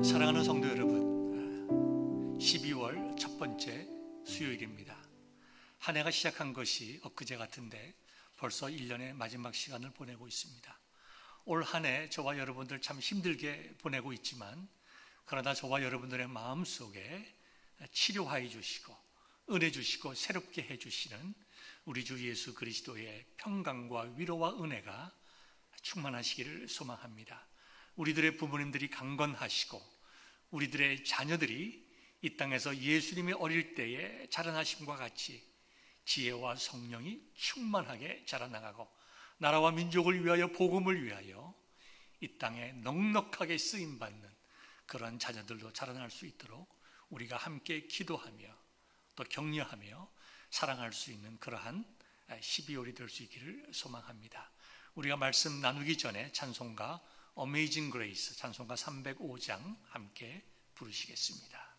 사랑하는 성도 여러분, 12월 첫 번째 수요일입니다. 한 해가 시작한 것이 엊그제 같은데 벌써 1년의 마지막 시간을 보내고 있습니다. 올 한 해 저와 여러분들 참 힘들게 보내고 있지만, 그러나 저와 여러분들의 마음속에 치료하여 주시고 은혜 주시고 새롭게 해주시는 우리 주 예수 그리스도의 평강과 위로와 은혜가 충만하시기를 소망합니다. 우리들의 부모님들이 강건하시고 우리들의 자녀들이 이 땅에서 예수님이 어릴 때에 자라나심과 같이 지혜와 성령이 충만하게 자라나가고 나라와 민족을 위하여 복음을 위하여 이 땅에 넉넉하게 쓰임받는 그런 자녀들도 자라날 수 있도록 우리가 함께 기도하며 또 격려하며 사랑할 수 있는 그러한 12월이 될 수 있기를 소망합니다. 우리가 말씀 나누기 전에 찬송가 Amazing Grace 찬송가 305장 함께 부르시겠습니다.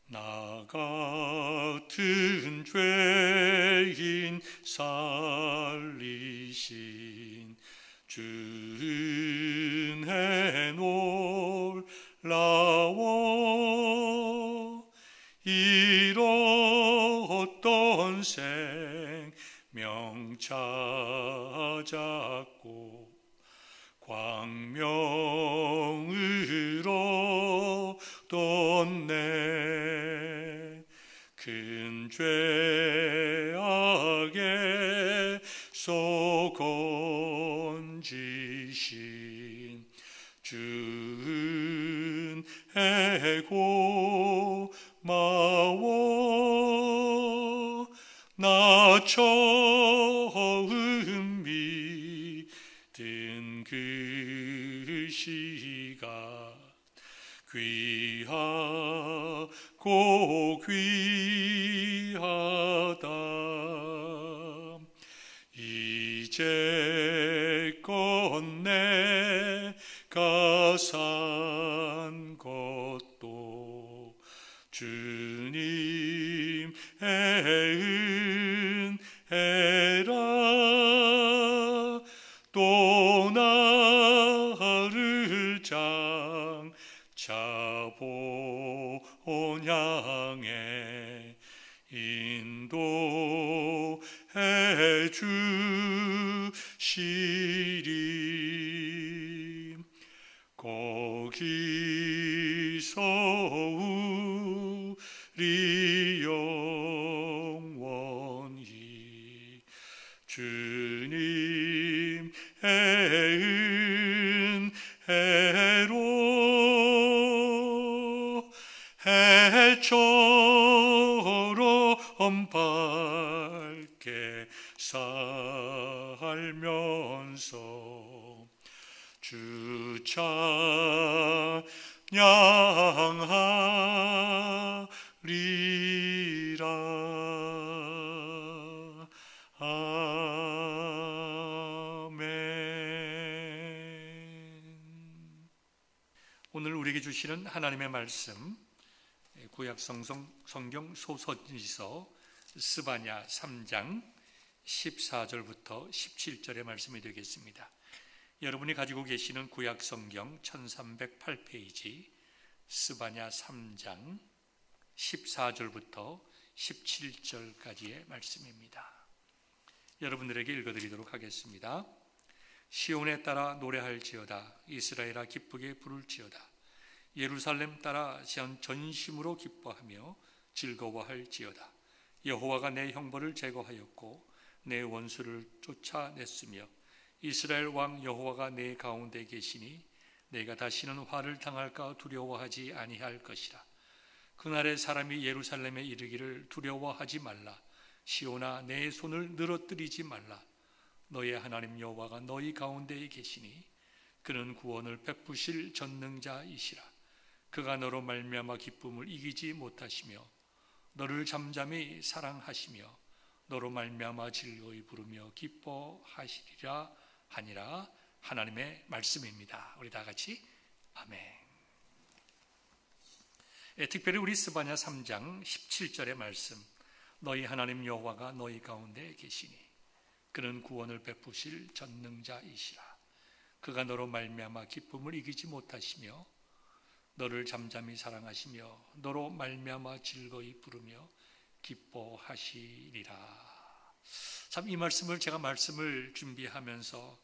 나 같은 죄인 살리신 주 은혜 놀라워 잃었던 생명 찾았고 광명으로 떴네. 큰 죄악에서 건지신 주 은혜 고마워. 나 처음 믿은 그 시간 귀하고 귀하다. 이제껏 내가 산 것도 주님의 은혜라. 또 나를 장차 본향에 인도해 주시리. 거기서 우리 영원히 주님의 은혜로 해처럼 밝게 살면서 주 찬양하리라. 아멘. 오늘 우리에게 주시는 하나님의 말씀, 구약 성경 소선지서 스바냐 3장 14절부터 17절의 말씀이 되겠습니다. 여러분이 가지고 계시는 구약 성경 1308페이지 스바냐 3장 14절부터 17절까지의 말씀입니다. 여러분들에게 읽어드리도록 하겠습니다. 시온에 따라 노래할지어다. 이스라엘아 기쁘게 부를지어다. 예루살렘 따라 전심으로 기뻐하며 즐거워할지어다. 여호와가 내 형벌을 제거하였고 내 원수를 쫓아냈으며 이스라엘 왕 여호와가 내 가운데 계시니 내가 다시는 화를 당할까 두려워하지 아니할 것이라. 그날에 사람이 예루살렘에 이르기를 두려워하지 말라. 시온아 내 손을 늘어뜨리지 말라. 너의 하나님 여호와가 너희 가운데에 계시니 그는 구원을 베푸실 전능자이시라. 그가 너로 말미암아 기쁨을 이기지 못하시며 너를 잠잠히 사랑하시며 너로 말미암아 즐거이 부르며 기뻐하시리라 하니라. 하나님의 말씀입니다. 우리 다 같이 아멘. 특별히 우리 스바냐 3장 17절의 말씀, 너희 하나님 여호와가 너희 가운데 계시니 그는 구원을 베푸실 전능자이시라. 그가 너로 말미암아 기쁨을 이기지 못하시며 너를 잠잠히 사랑하시며 너로 말미암아 즐거이 부르며 기뻐하시리라. 참 이 말씀을 제가 말씀을 준비하면서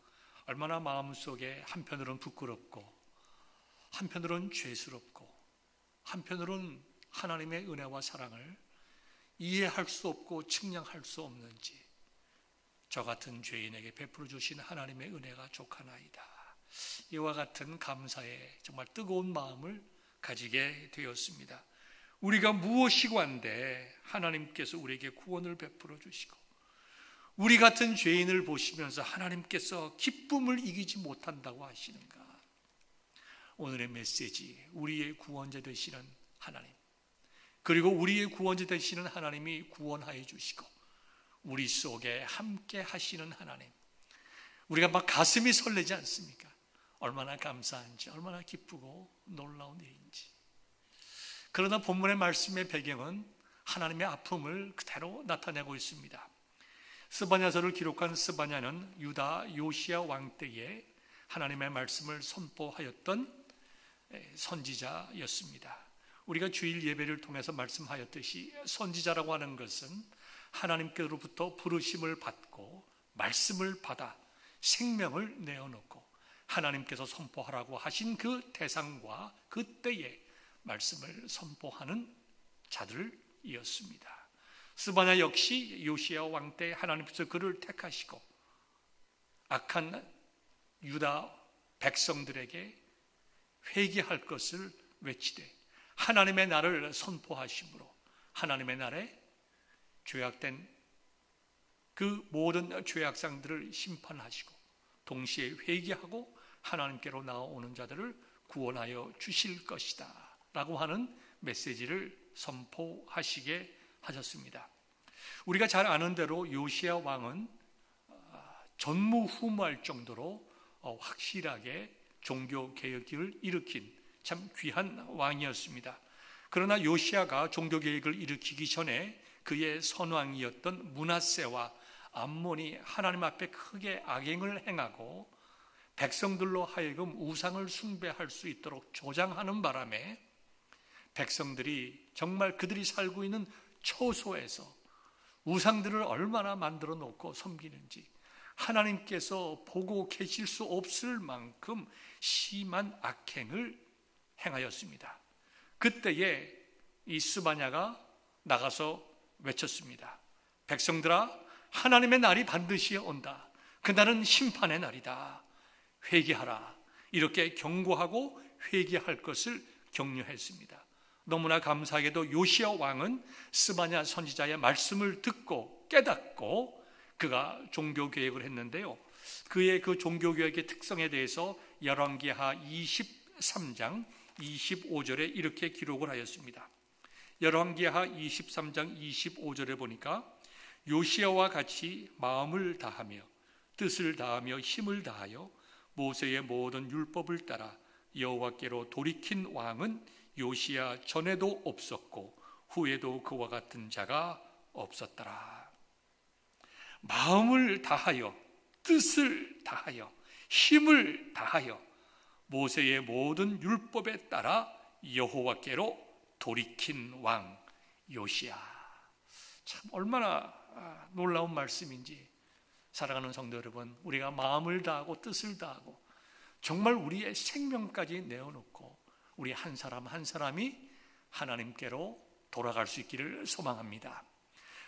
얼마나 마음속에 한편으로는 부끄럽고 한편으로는 죄스럽고 한편으로는 하나님의 은혜와 사랑을 이해할 수 없고 측량할 수 없는지 저 같은 죄인에게 베풀어 주신 하나님의 은혜가 족하나이다. 이와 같은 감사에 정말 뜨거운 마음을 가지게 되었습니다. 우리가 무엇이고 한데 하나님께서 우리에게 구원을 베풀어 주시고 우리 같은 죄인을 보시면서 하나님께서 기쁨을 이기지 못한다고 하시는가? 오늘의 메시지, 우리의 구원자 되시는 하나님, 그리고 우리의 구원자 되시는 하나님이 구원하여 주시고 우리 속에 함께 하시는 하나님, 우리가 막 가슴이 설레지 않습니까? 얼마나 감사한지, 얼마나 기쁘고 놀라운 일인지. 그러나 본문의 말씀의 배경은 하나님의 아픔을 그대로 나타내고 있습니다. 스바냐서를 기록한 스바냐는 유다 요시야 왕 때에 하나님의 말씀을 선포하였던 선지자였습니다. 우리가 주일 예배를 통해서 말씀하였듯이 선지자라고 하는 것은 하나님께로부터 부르심을 받고 말씀을 받아 생명을 내어놓고 하나님께서 선포하라고 하신 그 대상과 그때의 말씀을 선포하는 자들이었습니다. 스바냐 역시 요시야 왕 때 하나님께서 그를 택하시고 악한 유다 백성들에게 회개할 것을 외치되 하나님의 날을 선포하심으로 하나님의 날에 죄악된 그 모든 죄악상들을 심판하시고 동시에 회개하고 하나님께로 나아오는 자들을 구원하여 주실 것이다 라고 하는 메시지를 선포하시게 하셨습니다. 우리가 잘 아는 대로 요시야 왕은 전무후무할 정도로 확실하게 종교개혁을 일으킨 참 귀한 왕이었습니다. 그러나 요시야가 종교개혁을 일으키기 전에 그의 선왕이었던 므낫세와 암몬이 하나님 앞에 크게 악행을 행하고 백성들로 하여금 우상을 숭배할 수 있도록 조장하는 바람에 백성들이 정말 그들이 살고 있는 처소에서 우상들을 얼마나 만들어 놓고 섬기는지 하나님께서 보고 계실 수 없을 만큼 심한 악행을 행하였습니다. 그때에 이 스바냐가 나가서 외쳤습니다. 백성들아, 하나님의 날이 반드시 온다. 그날은 심판의 날이다. 회개하라. 이렇게 경고하고 회개할 것을 격려했습니다. 너무나 감사하게도 요시야 왕은 스바냐 선지자의 말씀을 듣고 깨닫고 그가 종교개혁을 했는데요. 그의 그 종교개혁의 특성에 대해서 열왕기하 23장 25절에 이렇게 기록을 하였습니다. 열왕기하 23장 25절에 보니까 요시야와 같이 마음을 다하며 뜻을 다하며 힘을 다하여 모세의 모든 율법을 따라 여호와께로 돌이킨 왕은 요시야 전에도 없었고 후에도 그와 같은 자가 없었더라. 마음을 다하여 뜻을 다하여 힘을 다하여 모세의 모든 율법에 따라 여호와께로 돌이킨 왕 요시야. 참 얼마나 놀라운 말씀인지. 사랑하는 성도 여러분, 우리가 마음을 다하고 뜻을 다하고 정말 우리의 생명까지 내어놓고 우리 한 사람 한 사람이 하나님께로 돌아갈 수 있기를 소망합니다.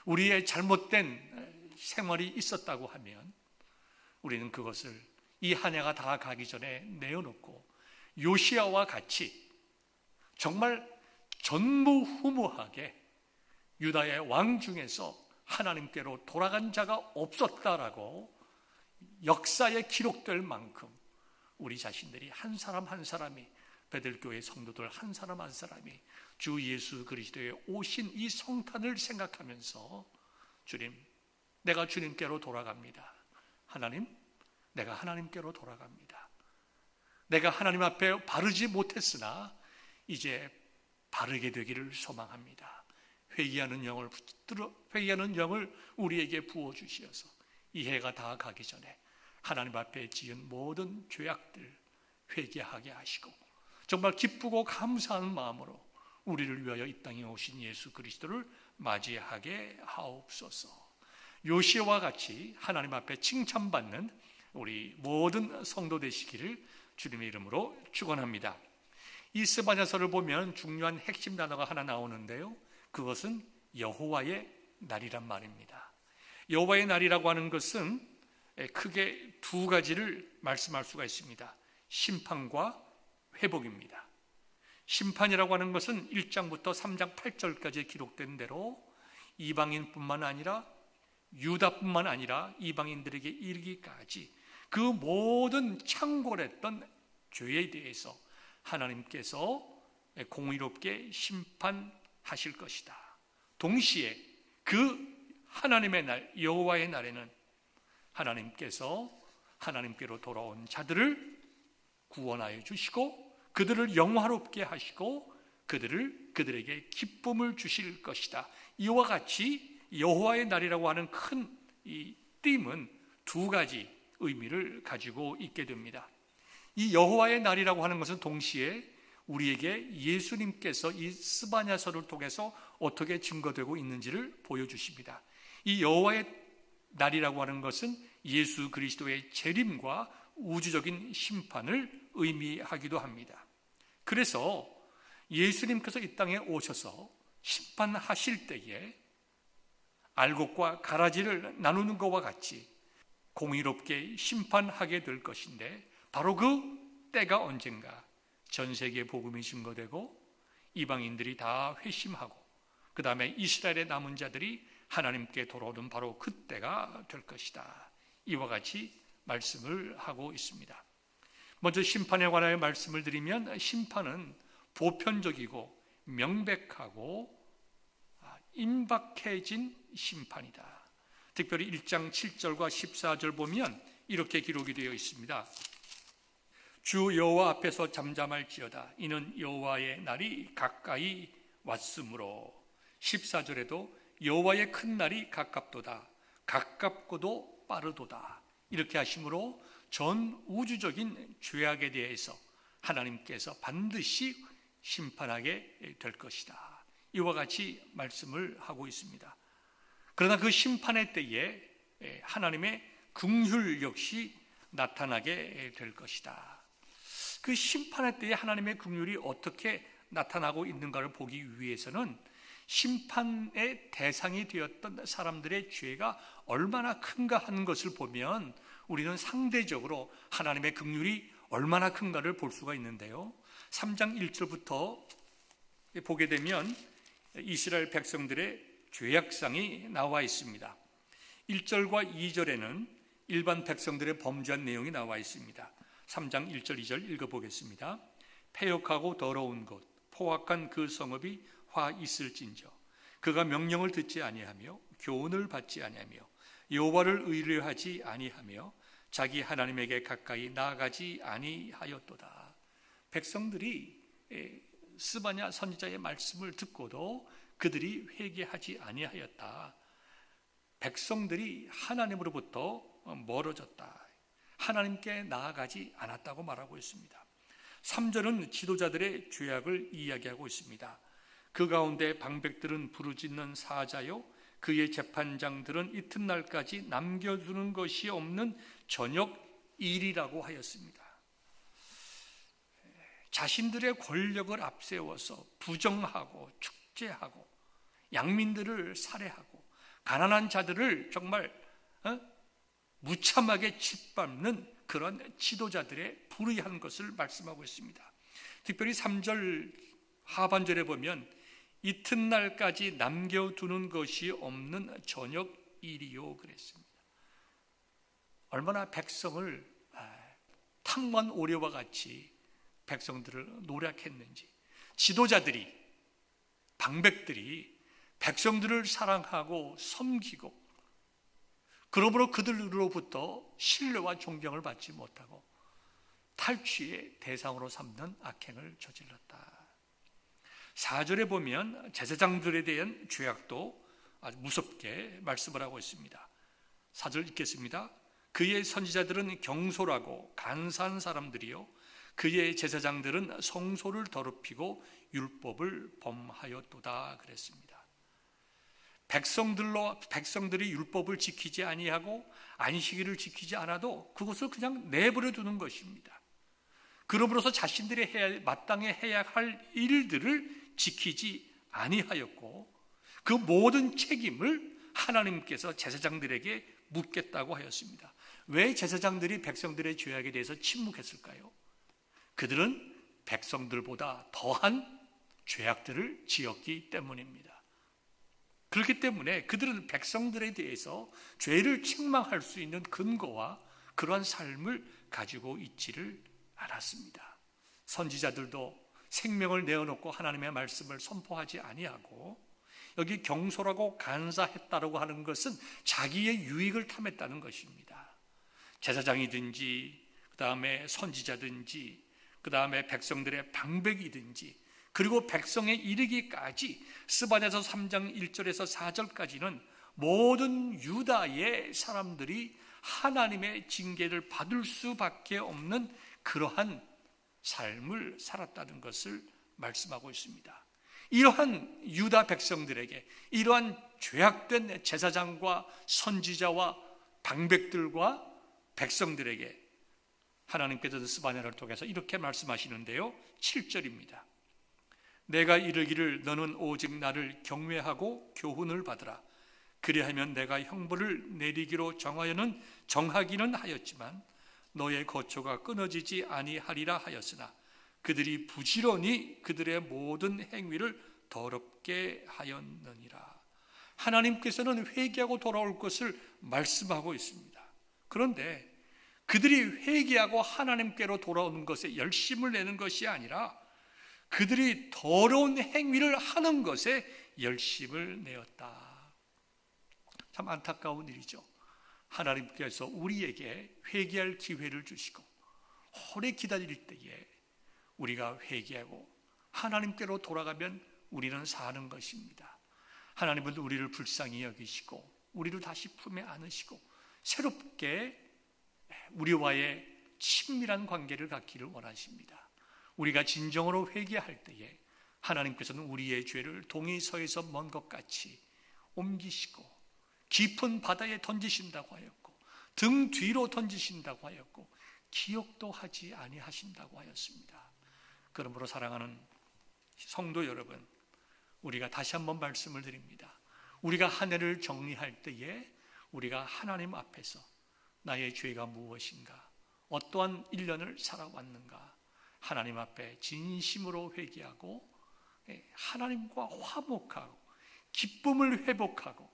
우리의 잘못된 생활이 있었다고 하면 우리는 그것을 이 한 해가 다 가기 전에 내어놓고 요시야와 같이 정말 전무후무하게 유다의 왕 중에서 하나님께로 돌아간 자가 없었다라고 역사에 기록될 만큼 우리 자신들이 한 사람 한 사람이 베들교회 성도들 한 사람 한 사람이 주 예수 그리스도의 오신 이 성탄을 생각하면서 주님, 내가 주님께로 돌아갑니다. 하나님, 내가 하나님께로 돌아갑니다. 내가 하나님 앞에 바르지 못했으나 이제 바르게 되기를 소망합니다. 회개하는 영을 우리에게 부어주시어서 이 해가 다 가기 전에 하나님 앞에 지은 모든 죄악들 회개하게 하시고 정말 기쁘고 감사하는 마음으로 우리를 위하여 이 땅에 오신 예수 그리스도를 맞이하게 하옵소서. 요시아와 같이 하나님 앞에 칭찬받는 우리 모든 성도 되시기를 주님의 이름으로 축원합니다. 이 스바냐서를 보면 중요한 핵심 단어가 하나 나오는데요, 그것은 여호와의 날이란 말입니다. 여호와의 날이라고 하는 것은 크게 두 가지를 말씀할 수가 있습니다. 심판과 회복입니다. 심판이라고 하는 것은 1장부터 3장 8절까지 기록된 대로 이방인뿐만 아니라 유다뿐만 아니라 이방인들에게 이르기까지 그 모든 창궐했던 죄에 대해서 하나님께서 공의롭게 심판하실 것이다. 동시에 그 하나님의 날, 여호와의 날에는 하나님께서 하나님께로 돌아온 자들을 구원하여 주시고 그들을 영화롭게 하시고 그들에게 기쁨을 주실 것이다. 이와 같이 여호와의 날이라고 하는 큰 이 띠임은 두 가지 의미를 가지고 있게 됩니다. 이 여호와의 날이라고 하는 것은 동시에 우리에게 예수님께서 이 스바냐서를 통해서 어떻게 증거되고 있는지를 보여주십니다. 이 여호와의 날이라고 하는 것은 예수 그리스도의 재림과 우주적인 심판을 의미하기도 합니다. 그래서 예수님께서 이 땅에 오셔서 심판하실 때에 알곡과 가라지를 나누는 것과 같이 공의롭게 심판하게 될 것인데, 바로 그 때가 언젠가 전 세계에 복음이 증거되고 이방인들이 다 회심하고 그 다음에 이스라엘의 남은 자들이 하나님께 돌아오는 바로 그때가 될 것이다. 이와 같이 말씀을 하고 있습니다. 먼저 심판에 관하여 말씀을 드리면, 심판은 보편적이고 명백하고 임박해진 심판이다. 특별히 1장 7절과 14절 보면 이렇게 기록이 되어 있습니다. 주 여호와 앞에서 잠잠할지어다. 이는 여호와의 날이 가까이 왔으므로. 14절에도 여호와의 큰 날이 가깝도다. 가깝고도 빠르도다. 이렇게 하심으로 전 우주적인 죄악에 대해서 하나님께서 반드시 심판하게 될 것이다. 이와 같이 말씀을 하고 있습니다. 그러나 그 심판의 때에 하나님의 긍휼 역시 나타나게 될 것이다. 그 심판의 때에 하나님의 긍휼이 어떻게 나타나고 있는가를 보기 위해서는 심판의 대상이 되었던 사람들의 죄가 얼마나 큰가 하는 것을 보면 우리는 상대적으로 하나님의 긍휼이 얼마나 큰가를 볼 수가 있는데요, 3장 1절부터 보게 되면 이스라엘 백성들의 죄악상이 나와 있습니다. 1절과 2절에는 일반 백성들의 범죄한 내용이 나와 있습니다. 3장 1절 2절 읽어보겠습니다. 패역하고 더러운 곳 포악한 그 성읍이 화 있을진저 그가 명령을 듣지 아니하며 교훈을 받지 아니하며 여호와를 의뢰하지 아니하며 자기 하나님에게 가까이 나아가지 아니하였도다. 백성들이 스바냐 선지자의 말씀을 듣고도 그들이 회개하지 아니하였다. 백성들이 하나님으로부터 멀어졌다. 하나님께 나아가지 않았다고 말하고 있습니다. 3절은 지도자들의 죄악을 이야기하고 있습니다. 그 가운데 방백들은 부르짖는 사자요 그의 재판장들은 이튿날까지 남겨두는 것이 없는 저녁 일이라고 하였습니다. 자신들의 권력을 앞세워서 부정하고 축제하고 양민들을 살해하고 가난한 자들을 정말 무참하게 짓밟는 그런 지도자들의 불의한 것을 말씀하고 있습니다. 특별히 3절 하반절에 보면 이튿날까지 남겨두는 것이 없는 저녁 일이요 그랬습니다. 얼마나 백성을 탕만 오래와 같이 백성들을 노력했는지, 지도자들이 방백들이 백성들을 사랑하고 섬기고 그러므로 그들로부터 신뢰와 존경을 받지 못하고 탈취의 대상으로 삼는 악행을 저질렀다. 4절에 보면 제사장들에 대한 죄악도 아주 무섭게 말씀을 하고 있습니다. 4절 읽겠습니다. 그의 선지자들은 경솔하고 간사한 사람들이요 그의 제사장들은 성소를 더럽히고 율법을 범하였도다 그랬습니다. 백성들이 율법을 지키지 아니하고 안식일을 지키지 않아도 그것을 그냥 내버려 두는 것입니다. 그러므로서 자신들이 마땅히 해야 할 일들을 지키지 아니하였고 그 모든 책임을 하나님께서 제사장들에게 묻겠다고 하였습니다. 왜 제사장들이 백성들의 죄악에 대해서 침묵했을까요? 그들은 백성들보다 더한 죄악들을 지었기 때문입니다. 그렇기 때문에 그들은 백성들에 대해서 죄를 책망할 수 있는 근거와 그러한 삶을 가지고 있지를 않았습니다. 선지자들도 생명을 내어놓고 하나님의 말씀을 선포하지 아니하고 여기 경솔하고 간사했다라고 하는 것은 자기의 유익을 탐했다는 것입니다. 제사장이든지 그 다음에 선지자든지 그 다음에 백성들의 방백이든지 그리고 백성에 이르기까지 스바냐서 3장 1절에서 4절까지는 모든 유다의 사람들이 하나님의 징계를 받을 수밖에 없는 그러한 삶을 살았다는 것을 말씀하고 있습니다. 이러한 유다 백성들에게 이러한 죄악된 제사장과 선지자와 방백들과 백성들에게 하나님께서 스바냐를 통해서 이렇게 말씀하시는데요, 7절입니다. 내가 이르기를 너는 오직 나를 경외하고 교훈을 받으라. 그리하면 내가 형벌을 내리기로 정하기는 하였지만 너의 거처가 끊어지지 아니하리라 하였으나 그들이 부지런히 그들의 모든 행위를 더럽게 하였느니라. 하나님께서는 회개하고 돌아올 것을 말씀하고 있습니다. 그런데 그들이 회개하고 하나님께로 돌아오는 것에 열심을 내는 것이 아니라 그들이 더러운 행위를 하는 것에 열심을 내었다. 참 안타까운 일이죠. 하나님께서 우리에게 회개할 기회를 주시고 오래 기다릴 때에 우리가 회개하고 하나님께로 돌아가면 우리는 사는 것입니다. 하나님은 우리를 불쌍히 여기시고 우리를 다시 품에 안으시고 새롭게 우리와의 친밀한 관계를 갖기를 원하십니다. 우리가 진정으로 회개할 때에 하나님께서는 우리의 죄를 동이 서에서 먼 것 같이 옮기시고 깊은 바다에 던지신다고 하였고 등 뒤로 던지신다고 하였고 기억도 하지 아니하신다고 하였습니다. 그러므로 사랑하는 성도 여러분, 우리가 다시 한번 말씀을 드립니다. 우리가 한 해를 정리할 때에 우리가 하나님 앞에서 나의 죄가 무엇인가, 어떠한 1년을 살아왔는가, 하나님 앞에 진심으로 회개하고 하나님과 화목하고 기쁨을 회복하고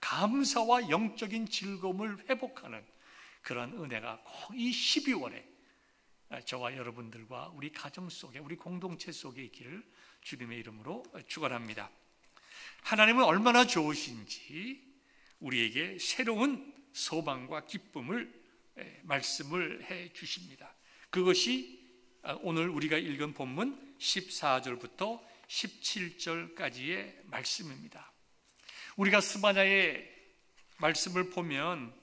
감사와 영적인 즐거움을 회복하는 그런 은혜가 꼭 이 12월에 저와 여러분들과 우리 가정 속에 우리 공동체 속에 있기를 주님의 이름으로 축원합니다. 하나님은 얼마나 좋으신지 우리에게 새로운 소망과 기쁨을 말씀을 해 주십니다. 그것이 오늘 우리가 읽은 본문 14절부터 17절까지의 말씀입니다. 우리가 스바냐의 말씀을 보면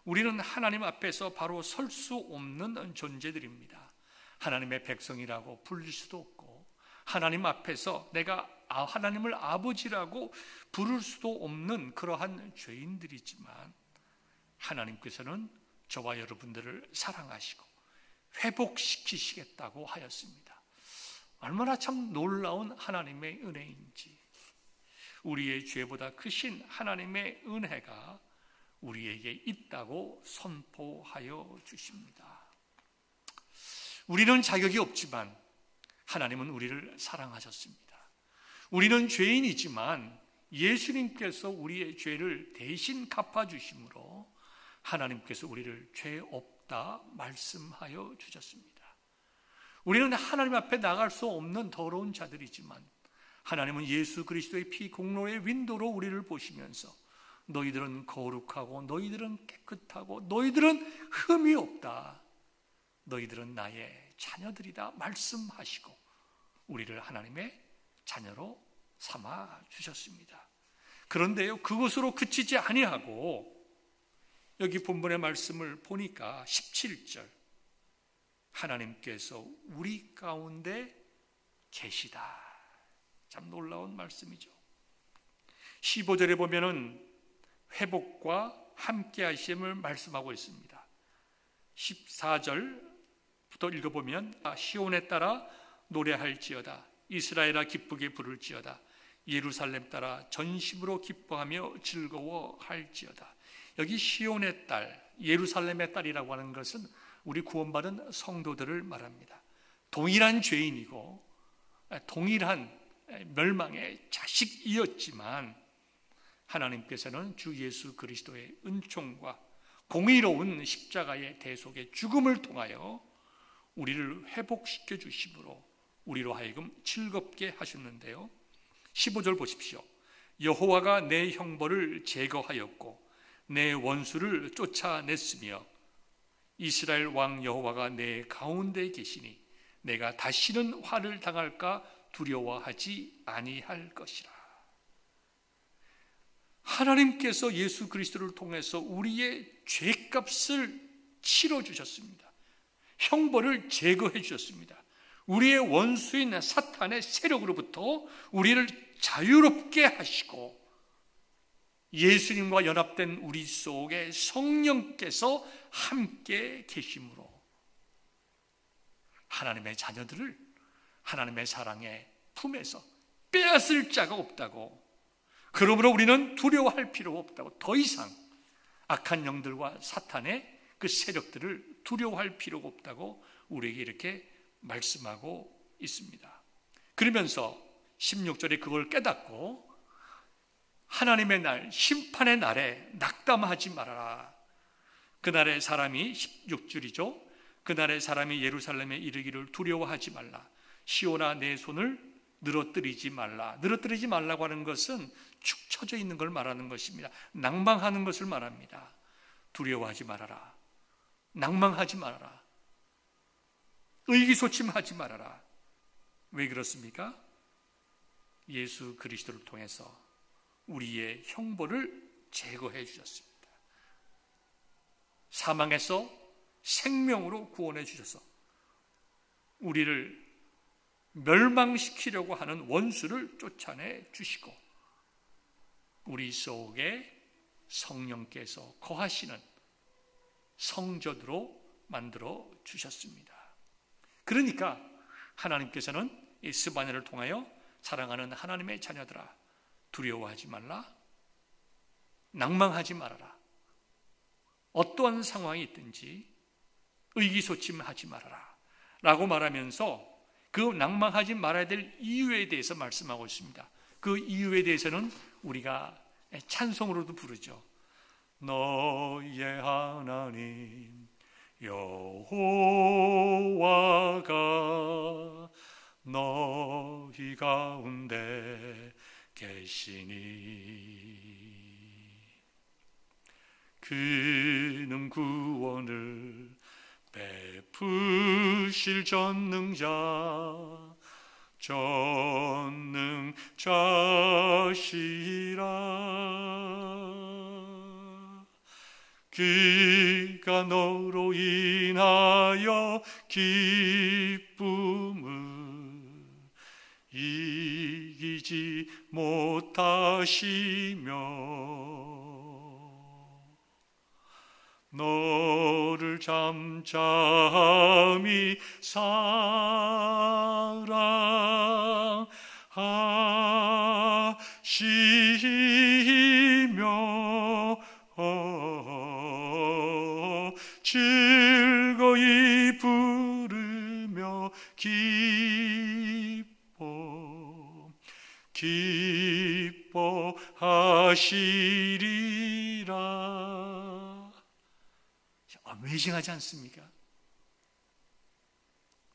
우리는 하나님 앞에서 바로 설 수 없는 존재들입니다. 하나님의 백성이라고 불릴 수도 없고 하나님 앞에서 내가 하나님을 아버지라고 부를 수도 없는 그러한 죄인들이지만 하나님께서는 저와 여러분들을 사랑하시고 회복시키시겠다고 하였습니다. 얼마나 참 놀라운 하나님의 은혜인지, 우리의 죄보다 크신 하나님의 은혜가 우리에게 있다고 선포하여 주십니다. 우리는 자격이 없지만 하나님은 우리를 사랑하셨습니다. 우리는 죄인이지만 예수님께서 우리의 죄를 대신 갚아주심으로 하나님께서 우리를 죄 없다 말씀하여 주셨습니다. 우리는 하나님 앞에 나갈 수 없는 더러운 자들이지만 하나님은 예수 그리스도의 피 공로의 윈도로 우리를 보시면서 너희들은 거룩하고 너희들은 깨끗하고 너희들은 흠이 없다, 너희들은 나의 자녀들이다 말씀하시고 우리를 하나님의 자녀로 삼아 주셨습니다. 그런데요, 그것으로 그치지 아니하고 여기 본문의 말씀을 보니까 17절 하나님께서 우리 가운데 계시다. 참 놀라운 말씀이죠. 15절에 보면은 회복과 함께 하심을 말씀하고 있습니다. 14절부터 읽어보면 시온에 따라 노래할지어다, 이스라엘아 기쁘게 부를지어다, 예루살렘 따라 전심으로 기뻐하며 즐거워할지어다. 여기 시온의 딸, 예루살렘의 딸이라고 하는 것은 우리 구원받은 성도들을 말합니다. 동일한 죄인이고 동일한 멸망의 자식이었지만 하나님께서는 주 예수 그리스도의 은총과 공의로운 십자가의 대속의 죽음을 통하여 우리를 회복시켜 주심으로 우리로 하여금 즐겁게 하셨는데요. 15절 보십시오. 여호와가 내 형벌을 제거하였고 내 원수를 쫓아냈으며 이스라엘 왕 여호와가 내 가운데 계시니 내가 다시는 화를 당할까 두려워하지 아니할 것이라. 하나님께서 예수 그리스도를 통해서 우리의 죄값을 치러주셨습니다. 형벌을 제거해 주셨습니다. 우리의 원수인 사탄의 세력으로부터 우리를 자유롭게 하시고 예수님과 연합된 우리 속에 성령께서 함께 계심으로 하나님의 자녀들을 하나님의 사랑의 품에서 빼앗을 자가 없다고, 그러므로 우리는 두려워할 필요가 없다고, 더 이상 악한 영들과 사탄의 그 세력들을 두려워할 필요가 없다고 우리에게 이렇게 말씀하고 있습니다. 그러면서 16절에 그걸 깨닫고 하나님의 날, 심판의 날에 낙담하지 말아라. 그날의 사람이 16줄이죠. 그날의 사람이 예루살렘에 이르기를 두려워하지 말라. 시온아 내 손을 늘어뜨리지 말라. 늘어뜨리지 말라고 하는 것은 축 처져 있는 걸 말하는 것입니다. 낭망하는 것을 말합니다. 두려워하지 말아라. 낭망하지 말아라. 의기소침하지 말아라. 왜 그렇습니까? 예수 그리스도를 통해서 우리의 형벌을 제거해 주셨습니다. 사망에서 생명으로 구원해 주셔서 우리를 멸망시키려고 하는 원수를 쫓아내 주시고 우리 속에 성령께서 거하시는 성전으로 만들어 주셨습니다. 그러니까 하나님께서는 이 스바냐를 통하여 사랑하는 하나님의 자녀들아, 두려워하지 말라, 낭망하지 말아라. 어떠한 상황이 있든지 의기소침하지 말아라 라고 말하면서 그 낭망하지 말아야 될 이유에 대해서 말씀하고 있습니다. 그 이유에 대해서는 우리가 찬송으로도 부르죠. 너의 하나님 여호와가 너희 가운데 계시니 그는 구원을 베푸실 전능자시라. 그가 너로 인하여 기쁨을 이기지 못하시며 너를 잠잠히 사랑하시며 즐거이 부르며 기뻐하시리라. 어메이징하지 않습니까?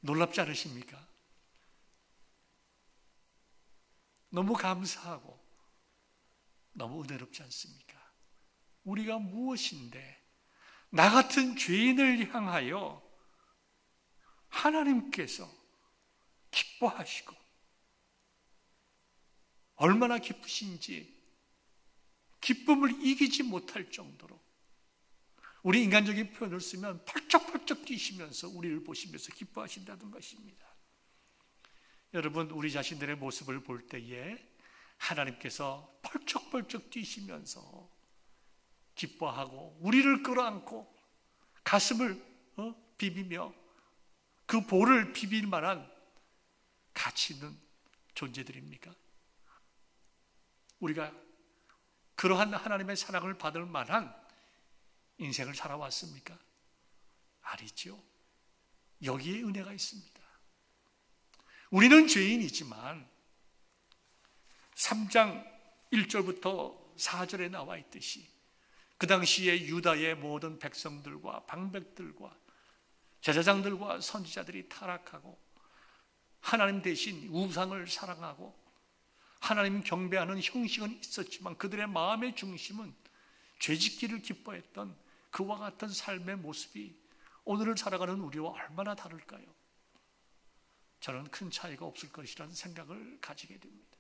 놀랍지 않으십니까? 너무 감사하고 너무 은혜롭지 않습니까? 우리가 무엇인데 나 같은 죄인을 향하여 하나님께서 기뻐하시고 얼마나 기쁘신지 기쁨을 이기지 못할 정도로, 우리 인간적인 표현을 쓰면 펄쩍펄쩍 펄쩍 뛰시면서 우리를 보시면서 기뻐하신다는 것입니다. 여러분, 우리 자신들의 모습을 볼 때에 하나님께서 펄쩍펄쩍 뛰시면서 기뻐하고 우리를 끌어안고 가슴을 비비며 그 볼을 비빌 만한 가치 있는 존재들입니까? 우리가 그러한 하나님의 사랑을 받을 만한 인생을 살아왔습니까? 아니죠. 여기에 은혜가 있습니다. 우리는 죄인이지만 3장 1절부터 4절에 나와 있듯이 그 당시에 유다의 모든 백성들과 방백들과 제사장들과 선지자들이 타락하고 하나님 대신 우상을 사랑하고 하나님 경배하는 형식은 있었지만 그들의 마음의 중심은 죄짓기를 기뻐했던 그와 같은 삶의 모습이 오늘을 살아가는 우리와 얼마나 다를까요? 저는 큰 차이가 없을 것이라는 생각을 가지게 됩니다.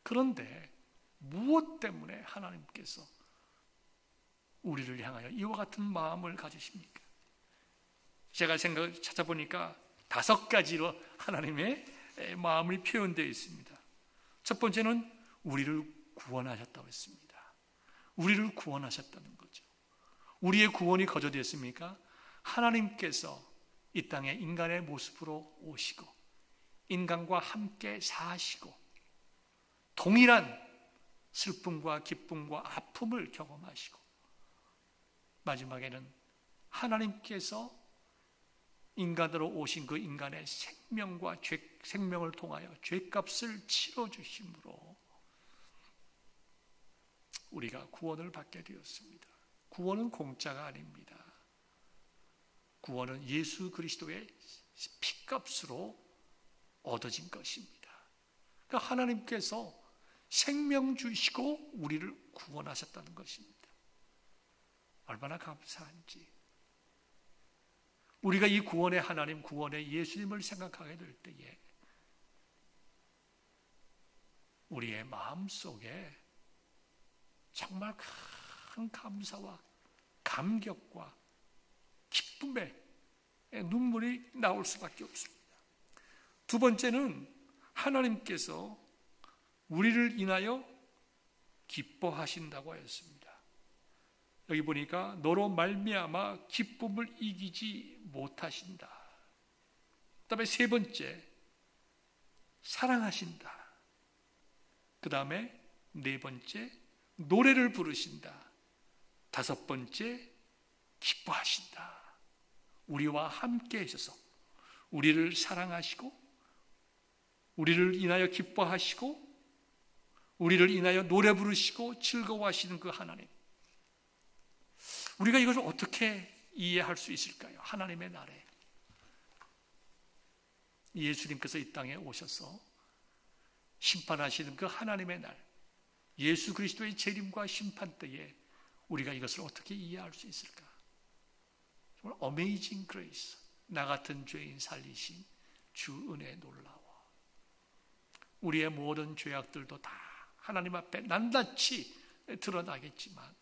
그런데 무엇 때문에 하나님께서 우리를 향하여 이와 같은 마음을 가지십니까? 제가 생각을 찾아보니까 5가지로 하나님의 마음이 표현되어 있습니다. 첫 번째는 우리를 구원하셨다고 했습니다. 우리를 구원하셨다는 거죠. 우리의 구원이 거저됐습니까? 하나님께서 이 땅에 인간의 모습으로 오시고 인간과 함께 사시고 동일한 슬픔과 기쁨과 아픔을 경험하시고 마지막에는 하나님께서 인간으로 오신 그 인간의 생명을 통하여 죄값을 치러주심으로 우리가 구원을 받게 되었습니다. 구원은 공짜가 아닙니다. 구원은 예수 그리스도의 피값으로 얻어진 것입니다. 그러니까 하나님께서 생명 주시고 우리를 구원하셨다는 것입니다. 얼마나 감사한지. 우리가 이 구원의 하나님, 구원의 예수님을 생각하게 될 때에 우리의 마음속에 정말 큰 감사와 감격과 기쁨의 눈물이 나올 수밖에 없습니다. 두 번째는 하나님께서 우리를 인하여 기뻐하신다고 하였습니다. 여기 보니까 너로 말미암아 기쁨을 이기지 못하신다. 그 다음에 세 번째, 사랑하신다. 그 다음에 네 번째, 노래를 부르신다. 다섯 번째, 기뻐하신다. 우리와 함께 하셔서 우리를 사랑하시고 우리를 인하여 기뻐하시고 우리를 인하여 노래 부르시고 즐거워하시는 그 하나님. 우리가 이것을 어떻게 이해할 수 있을까요? 하나님의 날에 예수님께서 이 땅에 오셔서 심판하시는 그 하나님의 날, 예수 그리스도의 재림과 심판 때에 우리가 이것을 어떻게 이해할 수 있을까? 정말 어메이징 그레이스, 나 같은 죄인 살리신 주 은혜 놀라워. 우리의 모든 죄악들도 다 하나님 앞에 낱낱이 드러나겠지만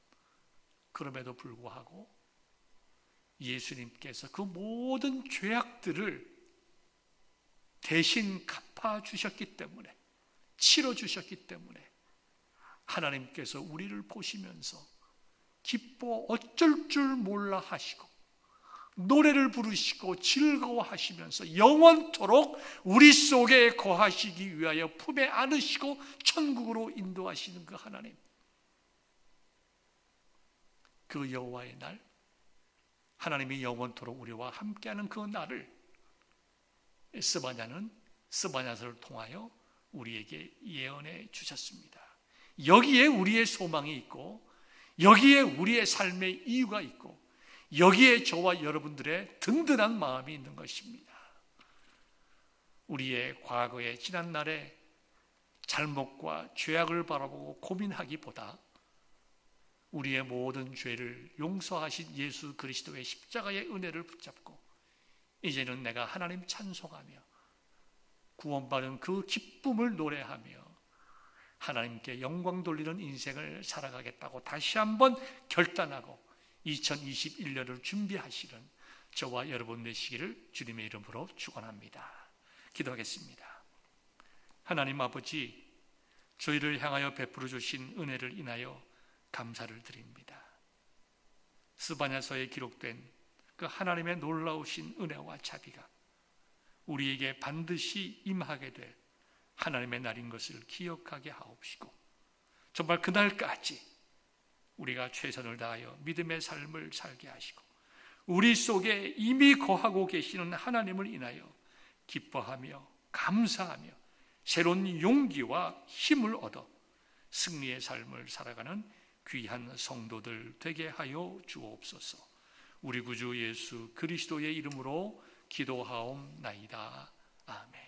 그럼에도 불구하고 예수님께서 그 모든 죄악들을 대신 갚아주셨기 때문에, 치러주셨기 때문에 하나님께서 우리를 보시면서 기뻐 어쩔 줄 몰라 하시고 노래를 부르시고 즐거워하시면서 영원토록 우리 속에 거하시기 위하여 품에 안으시고 천국으로 인도하시는 그 하나님, 그 여호와의 날, 하나님이 영원토록 우리와 함께하는 그 날을 스바냐서를 통하여 우리에게 예언해 주셨습니다. 여기에 우리의 소망이 있고 여기에 우리의 삶의 이유가 있고 여기에 저와 여러분들의 든든한 마음이 있는 것입니다. 우리의 과거의 지난날의 잘못과 죄악을 바라보고 고민하기보다 우리의 모든 죄를 용서하신 예수 그리스도의 십자가의 은혜를 붙잡고 이제는 내가 하나님 찬송하며 구원받은 그 기쁨을 노래하며 하나님께 영광 돌리는 인생을 살아가겠다고 다시 한번 결단하고 2021년을 준비하시는 저와 여러분 되시기를 주님의 이름으로 축원합니다. 기도하겠습니다. 하나님 아버지, 저희를 향하여 베풀어 주신 은혜를 인하여 감사를 드립니다. 스바냐서에 기록된 그 하나님의 놀라우신 은혜와 자비가 우리에게 반드시 임하게 될 하나님의 날인 것을 기억하게 하옵시고, 정말 그날까지 우리가 최선을 다하여 믿음의 삶을 살게 하시고, 우리 속에 이미 거하고 계시는 하나님을 인하여 기뻐하며 감사하며 새로운 용기와 힘을 얻어 승리의 삶을 살아가는 귀한 성도들 되게 하여 주옵소서. 우리 구주 예수 그리스도의 이름으로 기도하옵나이다. 아멘.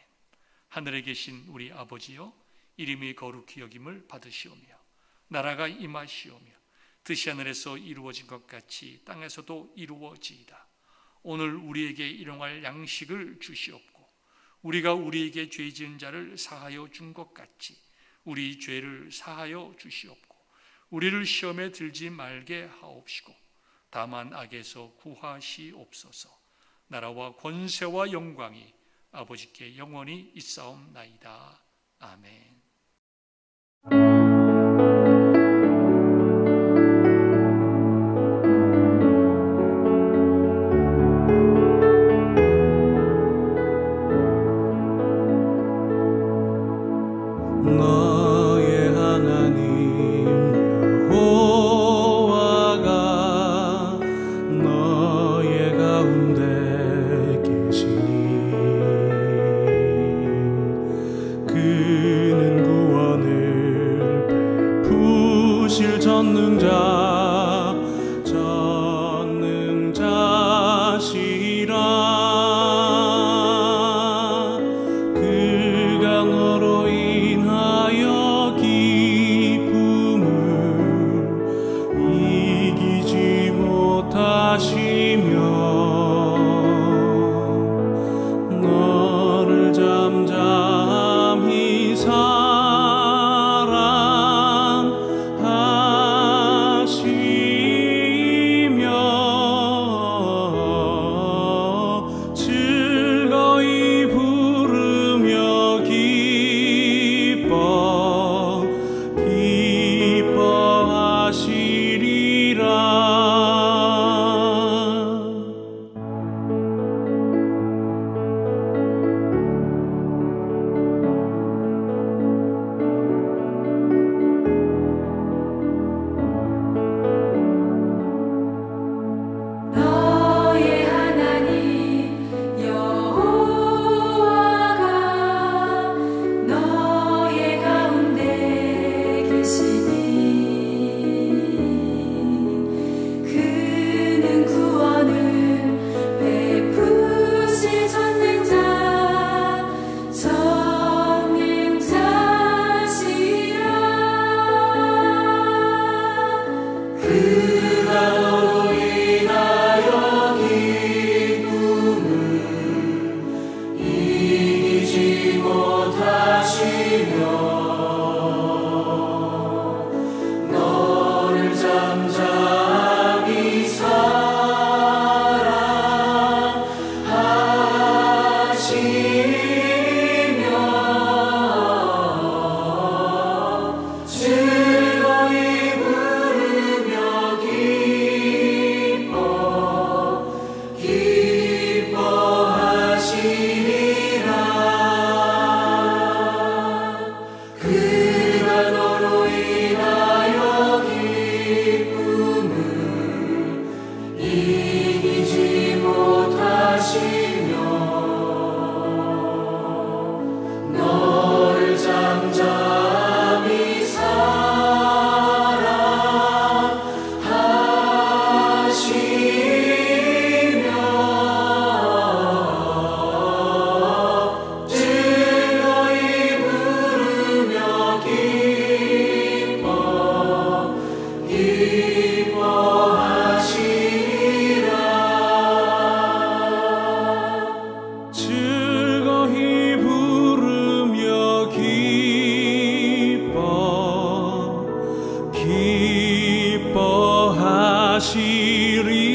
하늘에 계신 우리 아버지여, 이름이 거룩히 여김을 받으시오며 나라가 임하시오며 뜻이 하늘에서 이루어진 것 같이 땅에서도 이루어지이다. 오늘 우리에게 일용할 양식을 주시옵고, 우리가 우리에게 죄 지은 자를 사하여 준 것 같이 우리 죄를 사하여 주시옵고, 우리를 시험에 들지 말게 하옵시고 다만 악에서 구하시옵소서. 나라와 권세와 영광이 아버지께 영원히 있사옵나이다. 아멘. 기뻐하시리